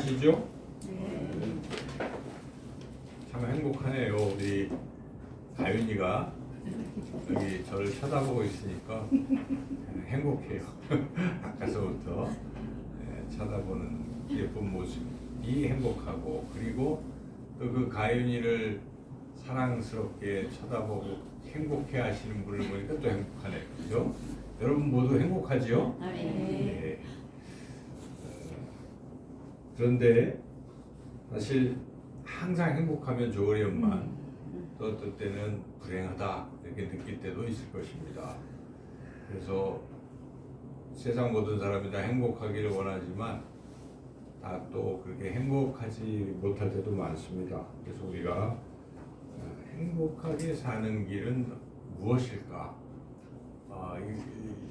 행복하시죠? 참 행복하네요. 우리 가윤이가 여기 저를 쳐다보고 있으니까 행복해요. 아까서부터 쳐다보는 예쁜 모습이 행복하고, 그리고 또 그 가윤이를 사랑스럽게 쳐다보고 행복해 하시는 분을 보니까 또 행복하네요. 그죠? 여러분 모두 행복하죠? 네. 그런데 사실 항상 행복하면 좋으련만 또 어떨 때는 불행하다 이렇게 느낄 때도 있을 것입니다. 그래서 세상 모든 사람이 다 행복하기를 원하지만 다 또 그렇게 행복하지 못할 때도 많습니다. 그래서 우리가 행복하게 사는 길은 무엇일까?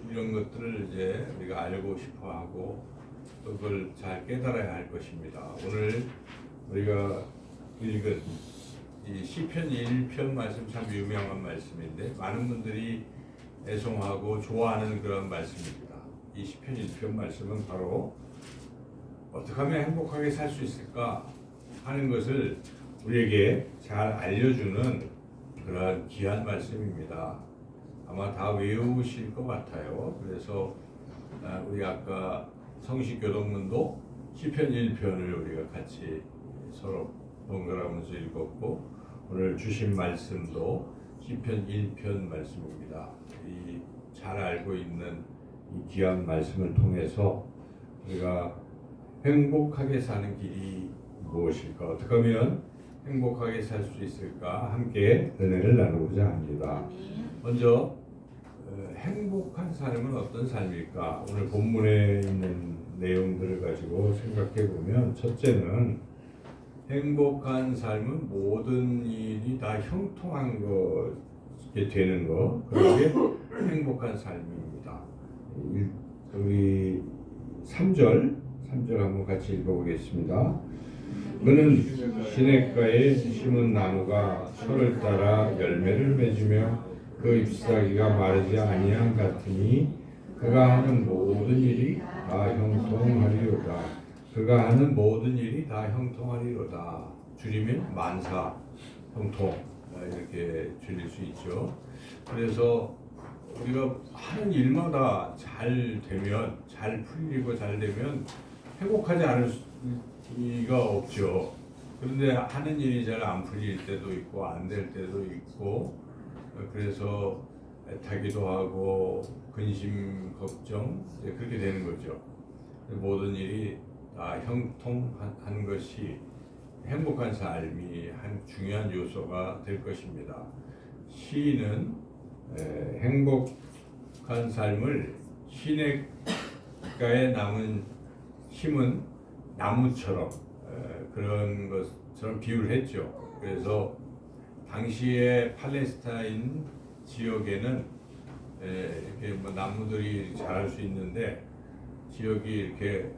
이런 것들을 이제 우리가 알고 싶어하고 또 그걸 잘 깨달아야 할 것입니다. 오늘 우리가 읽은 이 시편 1편 말씀 참 유명한 말씀인데 많은 분들이 애송하고 좋아하는 그런 말씀입니다. 이 시편 1편 말씀은 바로 어떻게 하면 행복하게 살 수 있을까 하는 것을 우리에게 잘 알려주는 그런 귀한 말씀입니다. 아마 다 외우실 것 같아요. 그래서 우리 아까 성시교동문도 시편 1편을 우리가 같이 서로 번갈아가면서 읽었고, 오늘 주신 말씀도 시편 1편 말씀입니다. 이 잘 알고 있는 이 귀한 말씀을 통해서 우리가 행복하게 사는 길이 무엇일까? 어떻게 하면 행복하게 살 수 있을까? 함께 은혜를 나누고자 합니다. 먼저 행복한 삶은 어떤 삶일까? 오늘 본문에 있는 내용들을 가지고 생각해 보면, 첫째는 행복한 삶은 모든 일이 다 형통한 것이 되는 것, 그게 행복한 삶입니다. 우리 3절 한번 같이 읽어보겠습니다. 그는 시냇가에 심은 나무가 철을 따라 열매를 맺으며 그 잎사귀가 마르지 아니한 같으니 그가 하는 모든 일이 다 형통하리로다. 그가 하는 모든 일이 다 형통하리로다. 줄이면 만사, 형통 이렇게 줄일 수 있죠. 그래서 우리가 하는 일마다 잘 되면, 잘 풀리고 잘 되면 행복하지 않을 수가 없죠. 그런데 하는 일이 잘 안 풀릴 때도 있고 안 될 때도 있고, 그래서 애타기도 하고 근심, 걱정 그렇게 되는 거죠. 모든 일이 다 형통한 것이 행복한 삶이 한 중요한 요소가 될 것입니다. 시인은 행복한 삶을 시냇가에 심은 나무처럼 그런 것처럼 비유를 했죠. 그래서 당시에 팔레스타인 지역에는 이렇게 뭐 나무들이 자랄 수 있는데, 지역이 이렇게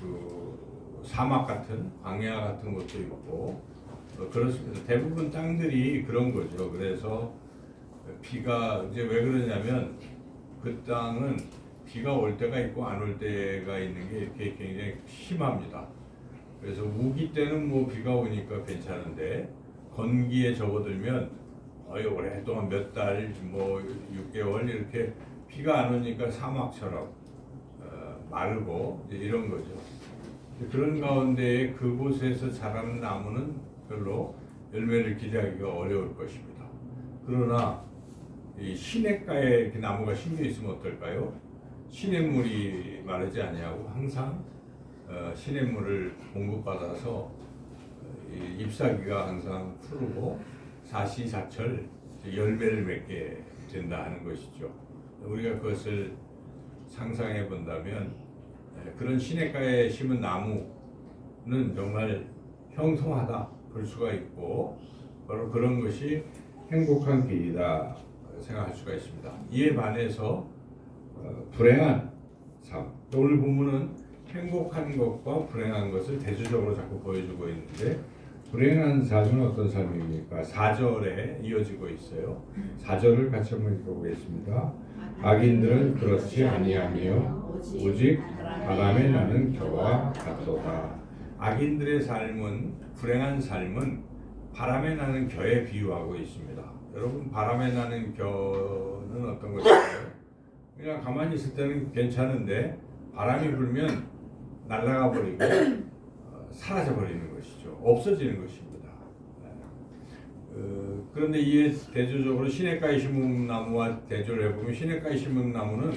그 사막 같은 광야 같은 것도 있고 그렇습니다. 대부분 땅들이 그런 거죠. 그래서 비가 이제 왜 그러냐면 그 땅은 비가 올 때가 있고 안 올 때가 있는 게 이렇게 굉장히 심합니다. 그래서 우기 때는 뭐 비가 오니까 괜찮은데 건기에 접어들면 오랫동안 몇 달, 뭐 6개월 이렇게 비가 안 오니까 사막처럼 마르고 이런 거죠. 그런 가운데 그곳에서 자라는 나무는 별로 열매를 기대하기가 어려울 것입니다. 그러나 이 시냇가에 이렇게 나무가 심겨 있으면 어떨까요? 시냇물이 마르지 아니하고 항상 시냇물을 공급받아서 잎사귀가 항상 푸르고 사시사철 열매를 맺게 된다 하는 것이죠. 우리가 그것을 상상해 본다면 그런 시냇가에 심은 나무는 정말 형통하다 볼 수가 있고, 바로 그런 것이 행복한 길이다 생각할 수가 있습니다. 이에 반해서 불행한 삶, 오늘 본문은 행복한 것과 불행한 것을 대조적으로 자꾸 보여주고 있는데, 불행한 삶은 어떤 삶입니까? 4절에 이어지고 있어요. 4절을 같이 한번 읽어보겠습니다. 악인들은 그렇지 아니하며 오직 바람에 나는 겨와 같도다. 악인들의 삶은 불행한 삶은 바람에 나는 겨에 비유하고 있습니다. 여러분 바람에 나는 겨는 어떤 것일까요? 그냥 가만히 있을 때는 괜찮은데 바람이 불면 날아가 버리고 사라져 버리는 것이죠. 없어지는 것입니다. 그런데 이에 대조적으로 시냇가에 심은 나무와 대조를 해보면 시냇가에 심은 나무는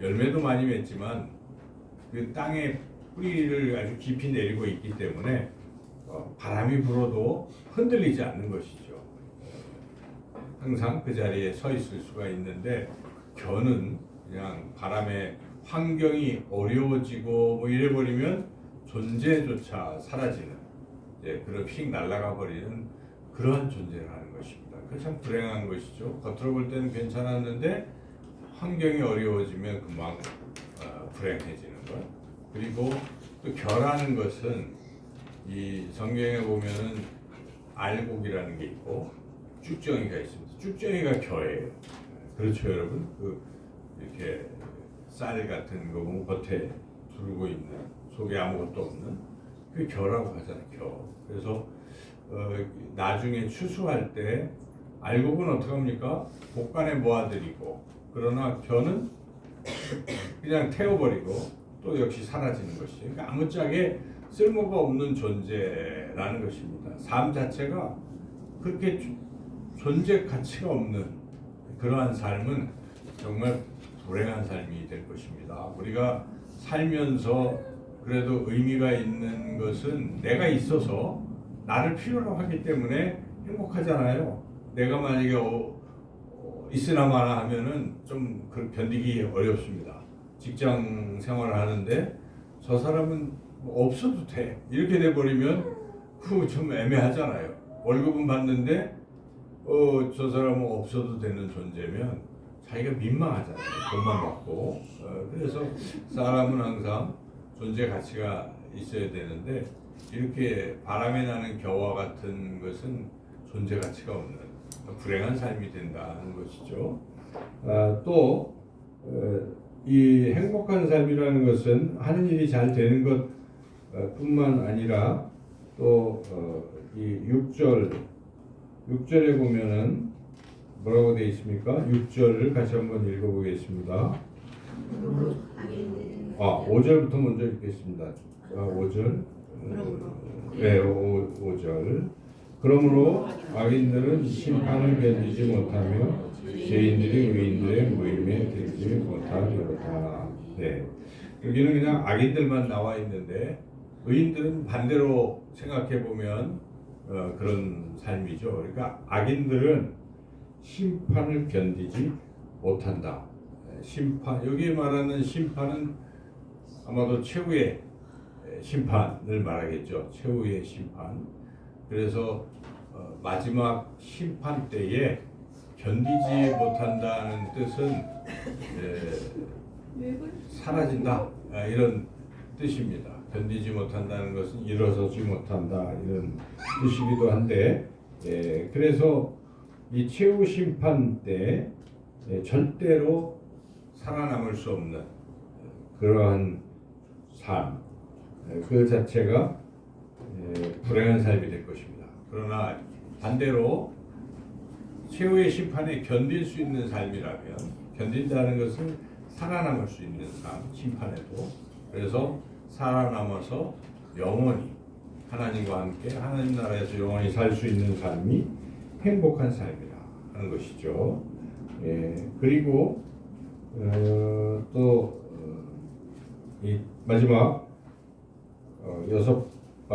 열매도 많이 맺지만 그 땅에 뿌리를 아주 깊이 내리고 있기 때문에 바람이 불어도 흔들리지 않는 것이죠. 항상 그 자리에 서 있을 수가 있는데 겨는 그냥 바람에 환경이 어려워지고 뭐 이래버리면 존재조차 사라지는 그런 휙 날아가 버리는 그러한 존재라는 것입니다. 그 참 불행한 것이죠. 겉으로 볼 때는 괜찮았는데 환경이 어려워지면 금방 불행해지는 것. 그리고 또 겨라는 것은 이 성경에 보면은 알곡이라는 게 있고 쭉정이가 있습니다. 쭉정이가 겨예요. 그렇죠, 여러분? 이렇게 쌀 같은 거 보면 겉에 두르고 있는 속에 아무것도 없는 그 겨라고 하잖아요. 겨. 그래서 나중에 추수할 때 알곡은 어떻게 합니까? 곡간에 모아들이고 그러나 겨는 그냥 태워버리고 또 역시 사라지는 것이죠. 그러니까 아무짝에 쓸모가 없는 존재라는 것입니다. 삶 자체가 그렇게 존재 가치가 없는 그러한 삶은 정말 불행한 삶이 될 것입니다. 우리가 살면서 그래도 의미가 있는 것은 내가 있어서 나를 필요로 하기 때문에 행복하잖아요. 내가 만약에 있으나 마나 하면은 좀 견디기 어렵습니다. 직장 생활을 하는데 저 사람은 없어도 돼 이렇게 돼버리면 그 좀 애매하잖아요. 월급은 받는데 저 사람은 없어도 되는 존재면 자기가 민망하잖아요. 돈만 받고. 그래서 사람은 항상 존재 가치가 있어야 되는데 이렇게 바람에 나는 겨와 같은 것은 존재 가치가 없는 불행한 삶이 된다는 것이죠. 또 이 행복한 삶이라는 것은 하는 일이 잘 되는 것 뿐만 아니라 또 이 6절에 보면은 뭐라고 되어 있습니까? 6절을 같이 한번 읽어보겠습니다. 5절부터 먼저 읽겠습니다. 5절. 네, 5절. 그러므로 악인들은 심판을 견디지 못하며 죄인들이 의인들의 모임에 들지 못하리로다. 네, 여기는 그냥 악인들만 나와 있는데 의인들은 반대로 생각해 보면 그런 삶이죠. 그러니까 악인들은 심판을 견디지 못한다. 심판, 여기 말하는 심판은 아마도 최후의 심판을 말하겠죠. 최후의 심판. 그래서 마지막 심판 때에 견디지 못한다는 뜻은 사라진다 이런 뜻입니다. 견디지 못한다는 것은 일어서지 못한다 이런 뜻이기도 한데 그래서 이 최후 심판 때 절대로 살아남을 수 없는 그러한 삶, 그 자체가 불행한 삶이 될 것입니다. 그러나 반대로 최후의 심판에 견딜 수 있는 삶이라면, 견딘다는 것은 살아남을 수 있는 삶, 심판에도. 그래서 살아남아서 영원히 하나님과 함께 하나님 나라에서 영원히 살 수 있는 삶이 행복한 삶이라 하는 것이죠. 그리고 또 이 마지막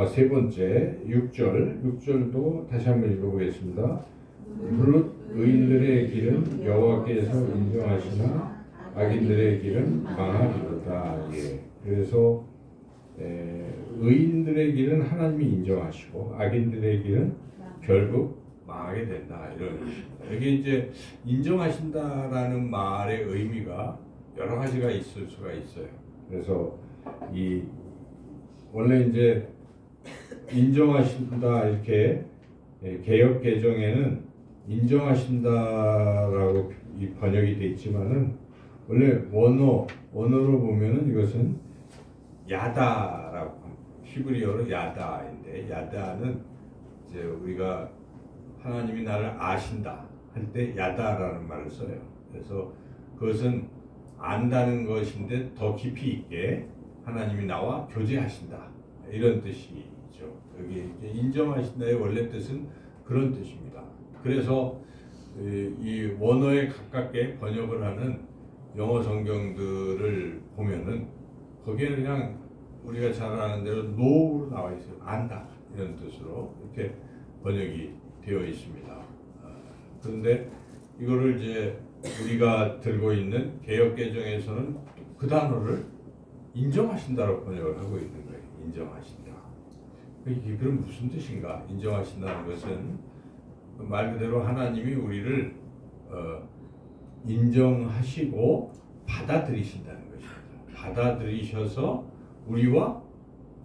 세 번째 6절도 다시 한번 읽어보겠습니다. 무릇 의인들의 길은 여호와께서 인정하시나 악인들의 길은 망하리로다. 그래서 의인들의 길은 하나님이 인정하시고 악인들의 길은 결국 망하게 된다 이런 것입니다. 여기 이제 인정하신다라는 말의 의미가 여러 가지가 있을 수가 있어요. 그래서 이 원래 이제 인정하신다 이렇게 개역 개정에는 인정하신다라고 이 번역이 돼 있지만은 원래 원어로 보면은 이것은 야다라고 합니다. 히브리어로 야다인데, 야다는 이제 우리가 하나님이 나를 아신다 할 때 야다라는 말을 써요. 그래서 그것은 안다는 것인데 더 깊이 있게 하나님이 나와 교제하신다, 이런 뜻이죠. 여기 인정하신다의 원래 뜻은 그런 뜻입니다. 그래서 이 원어에 가깝게 번역을 하는 영어 성경들을 보면은 거기에는 그냥 우리가 잘 아는 대로 know로 나와 있어요. 안다, 이런 뜻으로 이렇게 번역이 되어 있습니다. 그런데 이거를 이제 우리가 들고 있는 개역개정에서는 그 단어를 인정하신다로 번역을 하고 있는 거예요. 인정하신다. 이게 그럼 무슨 뜻인가? 인정하신다는 것은 말 그대로 하나님이 우리를 인정하시고 받아들이신다는 것입니다. 받아들이셔서 우리와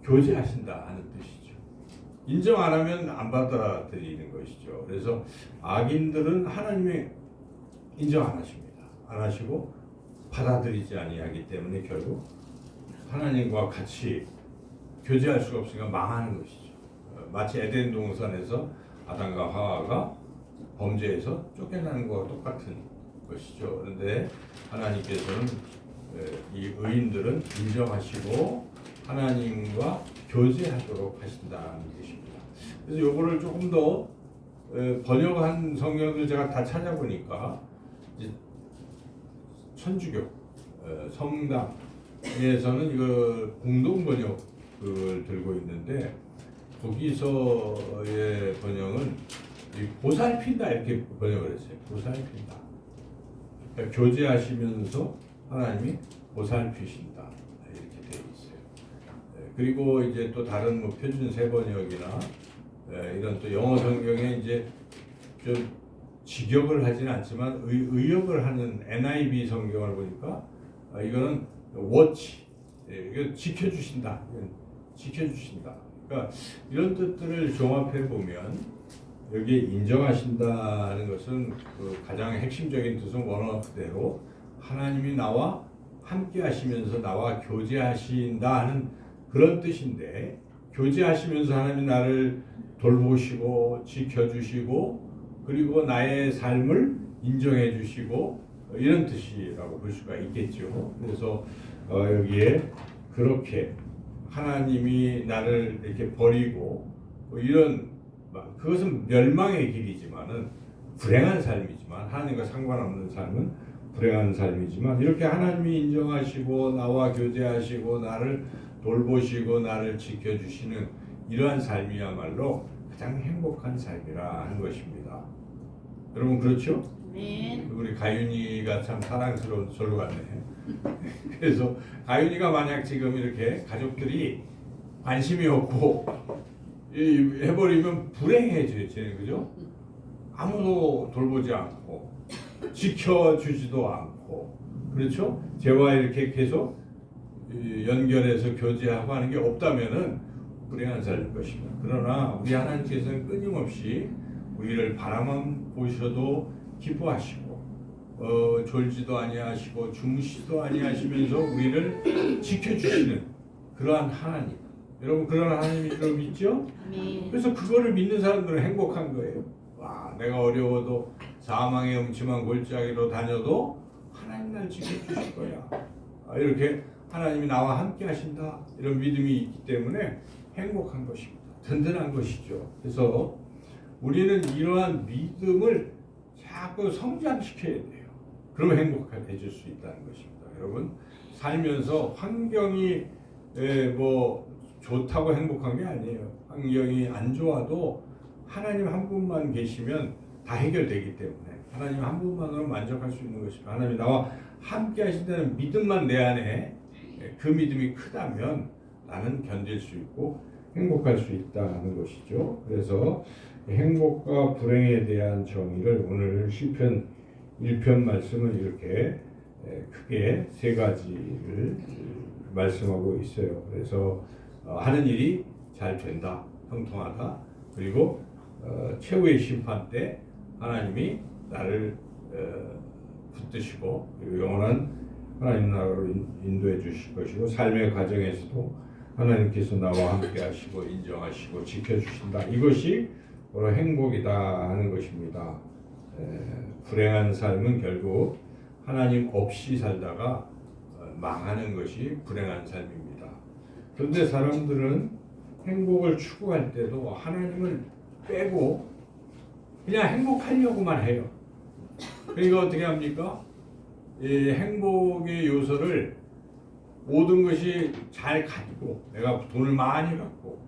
교제하신다 하는 뜻이죠. 인정 안 하면 안 받아들이는 것이죠. 그래서 악인들은 하나님의 인정 안 하십니다. 안 하시고 받아들이지 아니하기 때문에 결국 하나님과 같이 교제할 수가 없으니까 망하는 것이죠. 마치 에덴 동산에서 아담과 하와가 범죄에서 쫓겨나는 것과 똑같은 것이죠. 그런데 하나님께서는 이 의인들은 인정하시고 하나님과 교제하도록 하신다는 뜻입니다. 그래서 이거를 조금 더 번역한 성경들 제가 다 찾아보니까 이제 천주교 성당에서는 이거 공동 번역을 들고 있는데 거기서의 번역은 보살핀다 이렇게 번역을 했어요. 보살핀다. 그러니까 교제하시면서 하나님이 보살피신다 이렇게 되어 있어요. 그리고 이제 또 다른 뭐 표준 세번역이나 이런 또 영어 성경에 이제 좀 직역을 하지는 않지만 의역을 하는 NIV 성경을 보니까 이거는 watch, 이거 지켜주신다, 지켜주신다. 그러니까 이런 뜻들을 종합해 보면 여기에 인정하신다는 것은 그 가장 핵심적인 뜻은 원어 그대로 하나님이 나와 함께 하시면서 나와 교제하신다 하는 그런 뜻인데, 교제하시면서 하나님이 나를 돌보시고 지켜주시고 그리고 나의 삶을 인정해 주시고 이런 뜻이라고 볼 수가 있겠죠. 그래서 여기에 그렇게 하나님이 나를 이렇게 버리고 이런, 그것은 멸망의 길이지만은 불행한 삶이지만, 하나님과 상관없는 삶은 불행한 삶이지만 이렇게 하나님이 인정하시고 나와 교제하시고 나를 돌보시고 나를 지켜주시는 이러한 삶이야말로 가장 행복한 삶이라 하는 것입니다. 여러분 그렇죠? 네. 우리 가윤이가 참 사랑스러운 솔로 같네. 그래서 가윤이가 만약 지금 이렇게 가족들이 관심이 없고 해버리면 불행해져요, 그죠? 아무도 돌보지 않고 지켜주지도 않고, 그렇죠? 저와 이렇게 계속 연결해서 교제하고 하는 게 없다면은 불행한 삶일 것입니다. 그러나 우리 하나님께서는 끊임없이 우리를 바라만 보셔도 기뻐하시고 졸지도 아니하시고 주무시도 아니하시면서 우리를 지켜주시는 그러한 하나님. 여러분 그런 하나님이 좀 있죠? 네. 그래서 그거를 믿는 사람들은 행복한 거예요. 와, 내가 어려워도 사망의 음침한 골짜기로 다녀도 하나님 날 지켜주실 거야. 이렇게 하나님이 나와 함께 하신다, 이런 믿음이 있기 때문에 행복한 것입니다. 든든한 것이죠. 그래서 우리는 이러한 믿음을 자꾸 성장시켜야 돼요. 그러면 행복해질 수 있다는 것입니다. 여러분 살면서 환경이 뭐 좋다고 행복한 게 아니에요. 환경이 안 좋아도 하나님 한 분만 계시면 다 해결되기 때문에 하나님 한 분만으로 만족할 수 있는 것입니다. 하나님이 나와 함께 하신다는 믿음만 내 안에, 그 믿음이 크다면 나는 견딜 수 있고 행복할 수 있다는 것이죠. 그래서 행복과 불행에 대한 정의를 오늘 시편 1편 말씀은 이렇게 크게 세 가지를 말씀하고 있어요. 그래서 하는 일이 잘 된다, 형통하다, 그리고 최후의 심판 때 하나님이 나를 붙드시고 그리고 영원한 하나님 나라로 인도해 주실 것이고, 삶의 과정에서도 하나님께서 나와 함께 하시고 인정하시고 지켜주신다. 이것이 바로 행복이다 하는 것입니다. 불행한 삶은 결국 하나님 없이 살다가 망하는 것이 불행한 삶입니다. 그런데 사람들은 행복을 추구할 때도 하나님을 빼고 그냥 행복하려고만 해요. 그러니까 어떻게 합니까? 이 행복의 요소를 모든 것이 잘 가지고 내가 돈을 많이 갖고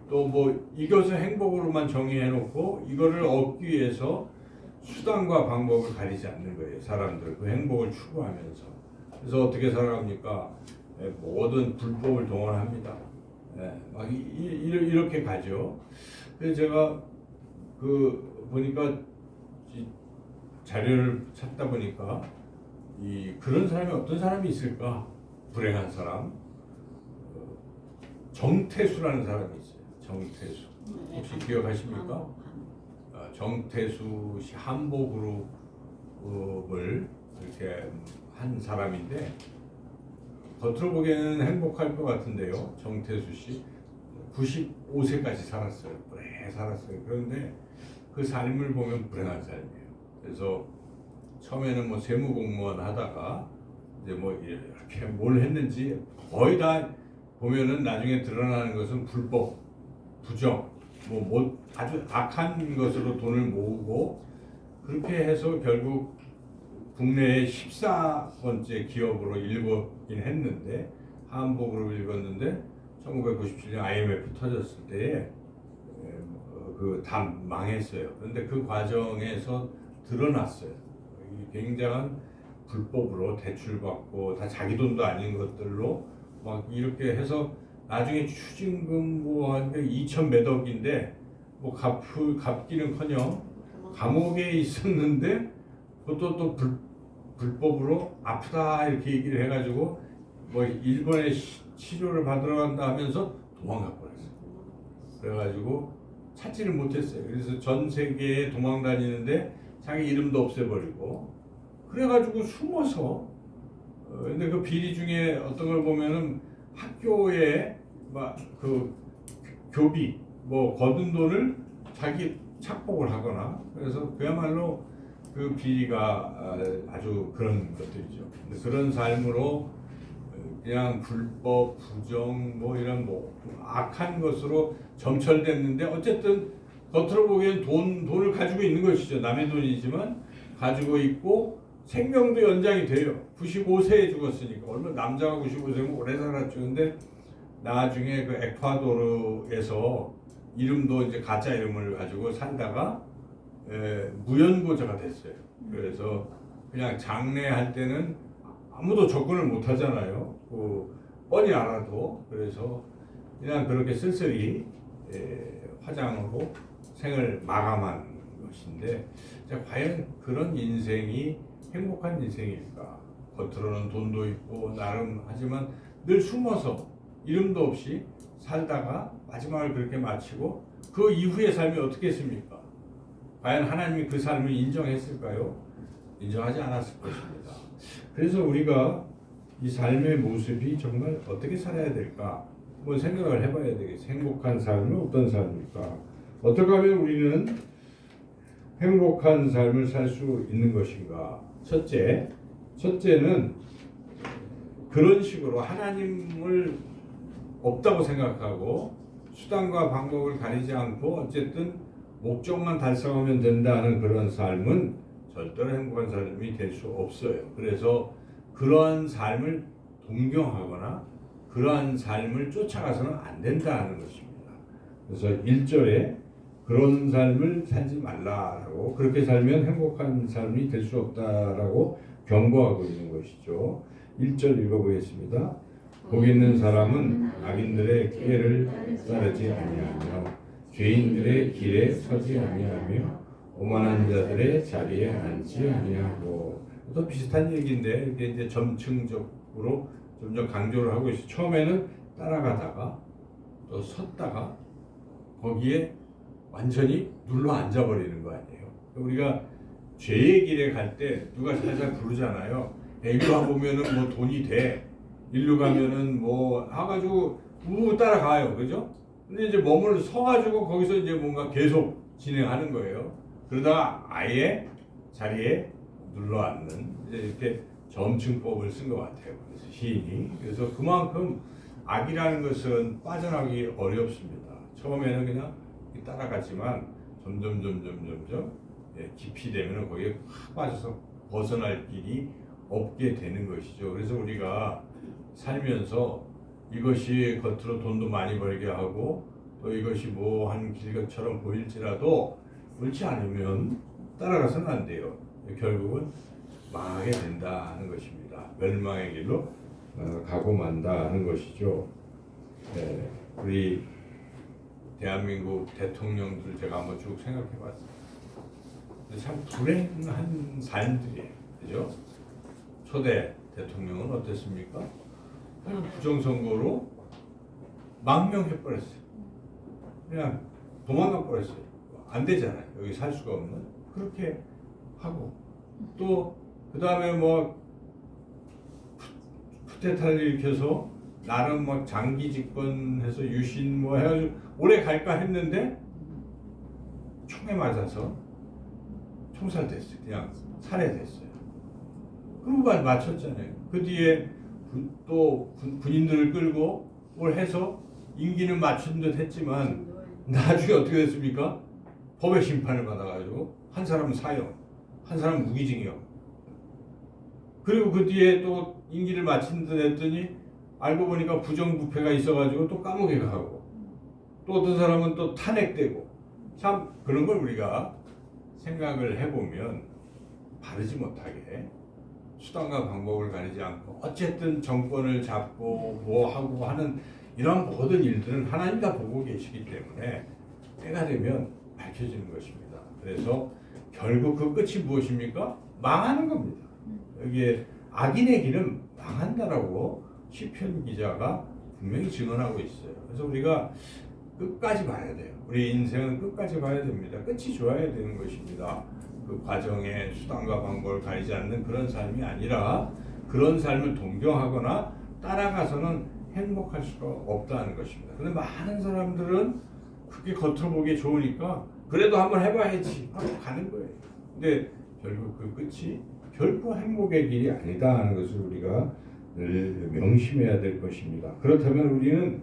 또 뭐 이것을 행복으로만 정의해 놓고 이거를 얻기 위해서 수단과 방법을 가리지 않는 거예요. 사람들 그 행복을 추구하면서. 그래서 어떻게 살아갑니까? 모든 불법을 동원합니다. 막 이렇게 가죠. 그래서 제가 그 보니까 자료를 찾다 보니까 그런 사람이 어떤 사람이 있을까? 불행한 사람. 정태수라는 사람이 있어요. 정태수. 혹시 기억하십니까? 정태수 씨 한복그룹을 이렇게 한 사람인데 겉으로 보기에는 행복할 것 같은데요. 정태수 씨 95세까지 살았어요. 오래 살았어요. 그런데 그 삶을 보면 불행한 삶이에요. 그래서 처음에는 뭐 세무공무원 하다가 이제 뭐 이렇게 뭘 했는지 거의 다 보면은 나중에 드러나는 것은 불법, 부정, 뭐 아주 악한 것으로 돈을 모으고 그렇게 해서 결국 국내의 14번째 기업으로 일궜긴 했는데 한복으로 일궜는데 1997년 IMF 터졌을 때에 그 다 망했어요. 그런데 그 과정에서 드러났어요. 굉장한 불법으로 대출받고 다 자기 돈도 아닌 것들로 막 이렇게 해서 나중에 추징금 뭐 한 2천 몇 억인데 뭐 갚기는커녕 감옥에 있었는데 그것도 또 불법으로 아프다 이렇게 얘기를 해가지고 뭐 일본에 치료를 받으러 간다 하면서 도망가 버렸어요. 그래가지고 찾지를 못했어요. 그래서 전 세계에 도망 다니는데 자기 이름도 없애버리고 그래가지고 숨어서 근데 그 비리 중에 어떤 걸 보면은 학교에 막 그 교비 뭐 거둔 돈을 자기 착복을 하거나 그래서 그야말로 그 비리가 아주 그런 것들이죠. 근데 그런 삶으로 그냥 불법, 부정 뭐 이런 뭐 악한 것으로 점철됐는데 어쨌든 겉으로 보기엔 돈을 가지고 있는 것이죠. 남의 돈이지만 가지고 있고 생명도 연장이 돼요. 95세에 죽었으니까 얼마나 남자가 95세면 오래 살았죠. 근데 나중에 그 에콰도르에서 이름도 이제 가짜 이름을 가지고 살다가 무연고자가 됐어요. 그래서 그냥 장례할 때는 아무도 접근을 못 하잖아요. 뻔히 알아도. 그래서 그냥 그렇게 쓸쓸히 화장으로 생을 마감한 것인데 과연 그런 인생이 행복한 인생일까? 겉으로는 돈도 있고 나름 하지만 늘 숨어서 이름도 없이 살다가 마지막을 그렇게 마치고 그 이후의 삶이 어떻게 했습니까? 과연 하나님이 그 삶을 인정했을까요? 인정하지 않았을 것입니다. 그래서 우리가 이 삶의 모습이 정말 어떻게 살아야 될까? 한번 생각을 해봐야 되겠어요. 행복한 삶은 어떤 삶일까? 어떻게 하면 우리는 행복한 삶을 살 수 있는 것인가? 첫째는 그런 식으로 하나님을 없다고 생각하고 수단과 방법을 가리지 않고 어쨌든 목적만 달성하면 된다는 그런 삶은 절대로 행복한 삶이 될 수 없어요. 그래서 그러한 삶을 동경하거나 그러한 삶을 쫓아가서는 안 된다는 것입니다. 그래서 1절에 그런 삶을 살지 말라라고 그렇게 살면 행복한 삶이 될 수 없다라고 경고하고 있는 것이죠. 1절 읽어보겠습니다. 복 있는 사람은 악인들의 꾀를 따르지 아니하며 죄인들의 길에 서지 아니하며 오만한 자들의 자리에 앉지 아니하고 또 비슷한 얘기인데 이게 이제 점층적으로 점점 강조를 하고 있어요. 처음에는 따라가다가 또 섰다가 거기에 완전히 눌러 앉아버리는 거 아니에요. 우리가 죄의 길에 갈 때 누가 살살 부르잖아요. 일로 가보면은 뭐 돈이 돼. 일로 가면은 뭐 해가지고 우 따라가요, 그죠? 근데 이제 몸을 서가지고 거기서 이제 뭔가 계속 진행하는 거예요. 그러다가 아예 자리에 눌러앉는 이제 이렇게 점층법을 쓴 것 같아요. 그래서 시인이. 그래서 그만큼 악이라는 것은 빠져나가기 어렵습니다. 처음에는 그냥 따라갔지만 점점 깊이 되면 거기에 확 빠져서 벗어날 길이 없게 되는 것이죠. 그래서 우리가 살면서 이것이 겉으로 돈도 많이 벌게 하고 또 이것이 뭐 한 길것처럼 보일지라도 옳지 않으면 따라가서는 안 돼요. 결국은 망하게 된다는 것입니다. 멸망의 길로 가고 만다는 것이죠. 네, 우리 대한민국 대통령들 제가 한번 쭉 생각해 봤어요. 참 불행한 삶들이에요. 그죠? 초대 대통령은 어땠습니까? 부정선거로 망명해버렸어요. 그냥 도망가버렸어요. 안 되잖아요. 여기 살 수가 없는. 그렇게 하고 또 그 다음에 뭐 쿠데타를 일으켜서 나름 막 장기 집권해서 유신 뭐 해가지고 오래 갈까 했는데 총에 맞아서 총살됐어요. 그냥 살해됐어요. 그리고 맞췄잖아요. 그 뒤에 또 군인들을 끌고 뭘 해서 임기는 맞춘 듯 했지만 나중에 어떻게 됐습니까? 법의 심판을 받아가지고 한 사람은 사형, 한 사람은 무기징역. 그리고 그 뒤에 또 임기를 마친 듯 했더니 알고 보니까 부정부패가 있어가지고 또 감옥에 가고 또 어떤 사람은 또 탄핵되고 참 그런 걸 우리가 생각을 해보면 바르지 못하게 수단과 방법을 가리지 않고 어쨌든 정권을 잡고 뭐 하고 하는 이런 모든 일들은 하나님 다 보고 계시기 때문에 때가 되면 밝혀지는 것입니다. 그래서 결국 그 끝이 무엇입니까? 망하는 겁니다. 여기에 악인의 길은 망한다라고 시편 기자가 분명히 증언하고 있어요. 그래서 우리가 끝까지 봐야 돼요. 우리 인생은 끝까지 봐야 됩니다. 끝이 좋아야 되는 것입니다. 그 과정에 수단과 방법을 가리지 않는 그런 삶이 아니라 그런 삶을 동경하거나 따라가서는 행복할 수가 없다는 것입니다. 그런데 많은 사람들은 그게 겉으로 보기에 좋으니까 그래도 한번 해봐야지 하고 가는 거예요. 근데 결국 그 끝이 결코 행복의 길이 아니다 하는 것을 우리가 늘 명심해야 될 것입니다. 그렇다면 우리는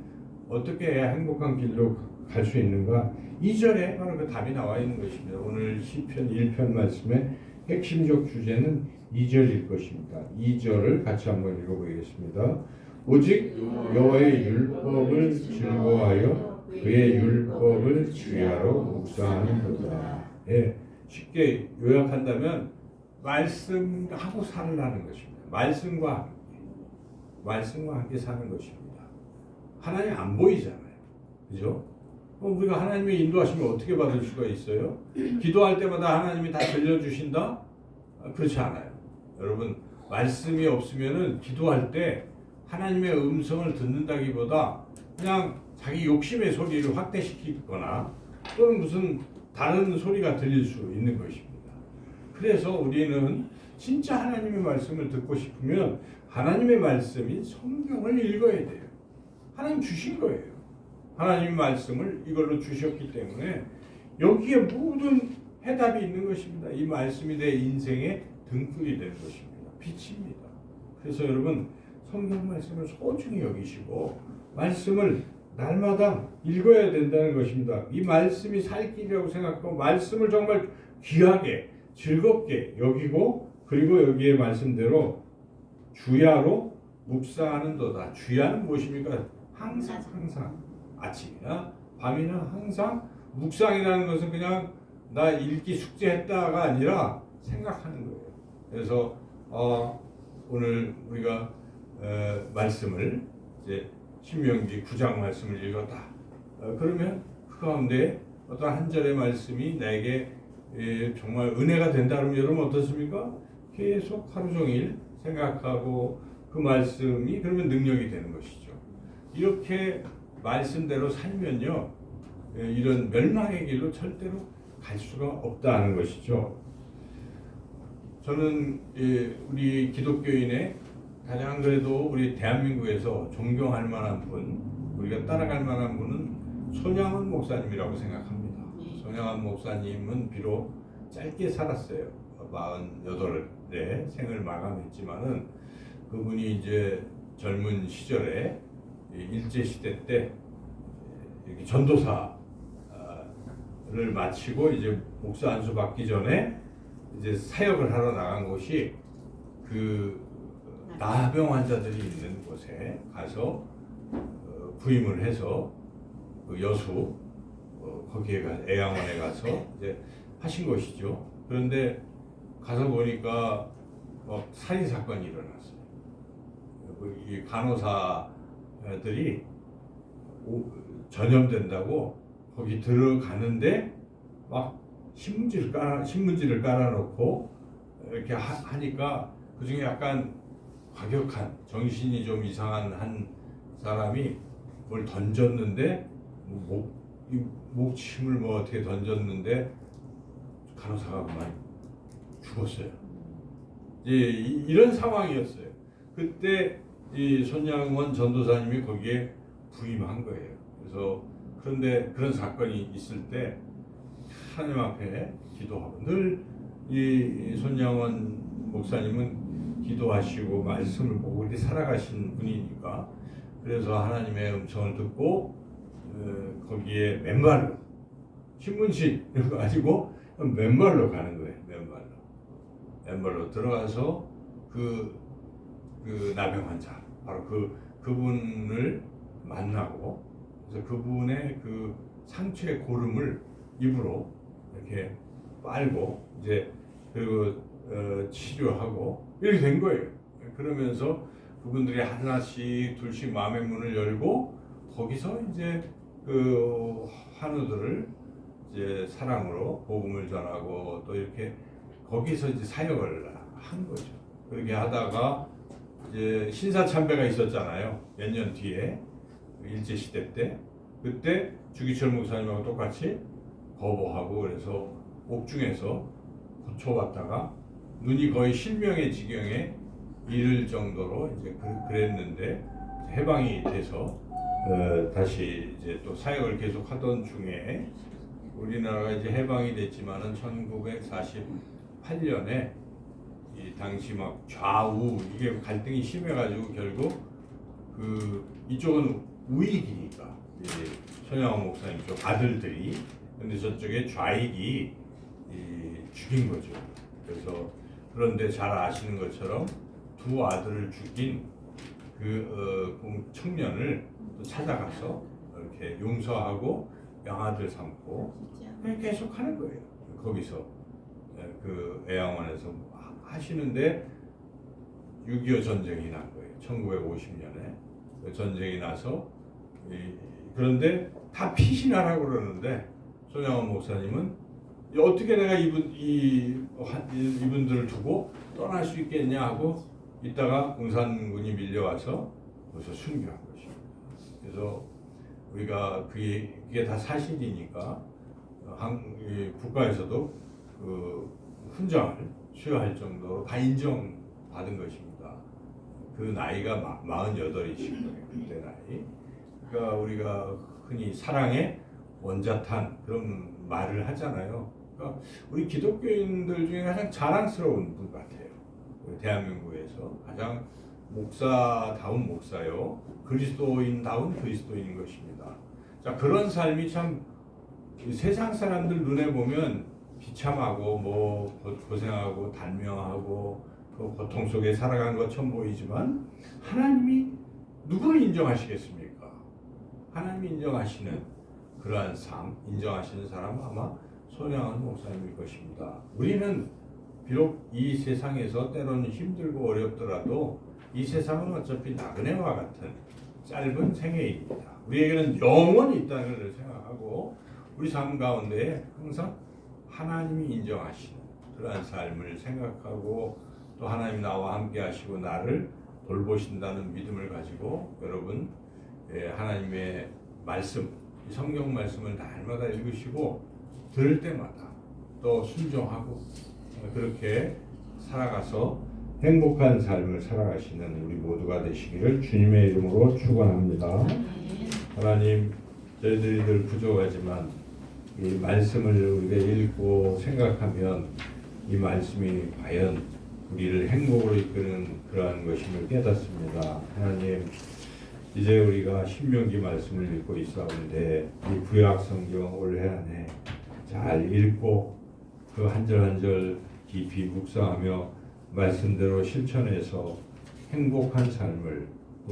어떻게 해야 행복한 길로 갈 수 있는가? 2절에 바로 그 답이 나와 있는 것입니다. 오늘 시편 1편 말씀의 핵심적 주제는 2절일 것입니다. 2절을 같이 한번 읽어보겠습니다. 오직 여호와의 율법을 즐거워하여 그의 율법을 주야로 묵상하는도다. 예, 쉽게 요약한다면 말씀하고 살라는 것입니다. 말씀과 함께 사는 것입니다. 하나님 안 보이잖아요. 그죠? 우리가 하나님의 인도하심을 어떻게 받을 수가 있어요? 기도할 때마다 하나님이 다 들려주신다? 그렇지 않아요. 여러분, 말씀이 없으면은 기도할 때 하나님의 음성을 듣는다기보다 그냥 자기 욕심의 소리를 확대시키거나 또는 무슨 다른 소리가 들릴 수 있는 것입니다. 그래서 우리는 진짜 하나님의 말씀을 듣고 싶으면 하나님의 말씀인 성경을 읽어야 돼요. 하나님 주신 거예요. 하나님 말씀을 이걸로 주셨기 때문에 여기에 모든 해답이 있는 것입니다. 이 말씀이 내 인생의 등불이 되는 것입니다. 빛입니다. 그래서 여러분 성경 말씀을 소중히 여기시고 말씀을 날마다 읽어야 된다는 것입니다. 이 말씀이 살 길이라고 생각하고 말씀을 정말 귀하게 즐겁게 여기고 그리고 여기에 말씀대로 주야로 묵상하는도다. 주야는 무엇입니까? 항상 아침이나 밤이나 항상 묵상이라는 것은 그냥 나 읽기 숙제했다가 아니라 생각하는 거예요. 그래서 오늘 우리가 말씀을 이제 신명기 9장 말씀을 읽었다. 그러면 그 가운데 어떤 한 절의 말씀이 나에게 정말 은혜가 된다 그러면 여러분 어떻습니까? 계속 하루 종일 생각하고 그 말씀이 그러면 능력이 되는 것이죠. 이렇게 말씀대로 살면요 이런 멸망의 길로 절대로 갈 수가 없다는 것이죠. 저는 우리 기독교인의 가장 그래도 우리 대한민국에서 존경할 만한 분, 우리가 따라갈 만한 분은 손양원 목사님이라고 생각합니다. 손양원 목사님은 비록 짧게 살았어요. 48에 생을 마감했지만은 그분이 이제 젊은 시절에 일제 시대 때 이렇게 전도사를 마치고 이제 목사 안수 받기 전에 이제 사역을 하러 나간 곳이 그 나병 환자들이 있는 곳에 가서 부임을 해서 그 여수 거기에 애양원에 가서 이제 하신 것이죠. 그런데 가서 보니까 살인 사건이 일어났어요. 이 간호사들이 전염된다고 거기 들어가는데 막 신문지를 깔아놓고 이렇게 하니까 그 중에 약간 과격한 정신이 좀 이상한 한 사람이 뭘 던졌는데 목침을 뭐 어떻게 던졌는데 간호사가 그만 죽었어요. 이런 상황이었어요. 그때 이 손양원 전도사님이 거기에 부임한 거예요. 그래서 그런데 그런 사건이 있을 때 하나님 앞에 기도하고 늘 이 손양원 목사님은 기도하시고 말씀을 보고 이렇게 살아가신 분이니까 그래서 하나님의 음성을 듣고 거기에 맨발로 신문지 이런 거 가지고 맨발로 가는 거예요. 맨발로 들어가서 그 나병 환자 바로 그분을 만나고 그래서 그분의 그 상처의 고름을 입으로 이렇게 빨고 이제 그리고 치료하고 이렇게 된 거예요. 그러면서 그분들이 하나씩 둘씩 마음의 문을 열고 거기서 이제 그 환우들을 이제 사랑으로 복음을 전하고 또 이렇게 거기서 이제 사역을 한 거죠. 그렇게 하다가 이제 신사참배가 있었잖아요. 몇 년 뒤에 일제 시대 때 그때 주기철 목사님하고 똑같이 거부하고 그래서 옥중에서 고초받다가 눈이 거의 실명의 지경에 이를 정도로 이제 그랬는데 해방이 돼서 다시 이제 또 사역을 계속하던 중에 우리나라가 이제 해방이 됐지만은 1948년에 이 당시 막 좌우 이게 갈등이 심해가지고 결국 그 이쪽은 우익이니까 손양원 목사님 쪽 아들들이 근데 저쪽에 좌익이 죽인 거죠. 그래서 그런데 잘 아시는 것처럼 두 아들을 죽인 그 청년을 또 찾아가서 이렇게 용서하고 양아들 삼고 계속 하는 거예요. 거기서 그 애양원에서 하시는데 6.25 전쟁이 난 거예요. 1950년에 전쟁이 나서 그런데 다 피신하라고 그러는데 손양원 목사님은 어떻게 내가 이분들을 두고 떠날 수 있겠냐 하고 있다가 공산군이 밀려와서 거기서 순교한 것입니다. 그래서 우리가 그게 다 사실이니까 국가에서도 그 훈장을 수여할 정도로 다 인정받은 것입니다. 그 나이가 48이신 거예요. 그때 나이. 그러니까 우리가 흔히 사랑의 원자탄 그런 말을 하잖아요. 그러니까 우리 기독교인들 중에 가장 자랑스러운 분 같아요. 대한민국에서 가장 목사다운 목사요. 그리스도인다운 그리스도인인 것입니다. 자, 그런 삶이 참 세상 사람들 눈에 보면 비참하고 뭐 고생하고 단명하고 그 고통 속에 살아간 것처럼 보이지만 하나님이 누구를 인정하시겠습니까? 하나님이 인정하시는 그러한 삶, 인정하시는 사람은 아마 손양원 목사님일 것입니다. 우리는 비록 이 세상에서 때로는 힘들고 어렵더라도 이 세상은 어차피 나그네와 같은 짧은 생애입니다. 우리에게는 영원히 있다는 것을 생각하고 우리 삶 가운데 항상 하나님이 인정하시는 그러한 삶을 생각하고 또 하나님 나와 함께 하시고 나를 돌보신다는 믿음을 가지고 여러분 하나님의 말씀, 성경 말씀을 날마다 읽으시고 들을 때마다 또 순종하고 그렇게 살아가서 행복한 삶을 살아가시는 우리 모두가 되시기를 주님의 이름으로 축원합니다. 하나님, 저희들이 늘 부족하지만 이 말씀을 우리가 읽고 생각하면 이 말씀이 과연 우리를 행복으로 이끄는 그러한 것임을 깨닫습니다. 하나님, 이제 우리가 신명기 말씀을 읽고 있사온데 이 구약 성경 올해 안에 잘 읽고 그 한 절 한 절 깊이 묵상하며 말씀대로 실천해서 행복한 삶을,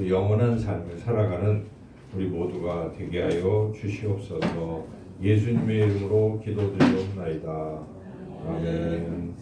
영원한 삶을 살아가는 우리 모두가 되게 하여 주시옵소서. 예수님의 이름으로 기도드리옵나이다. 아멘.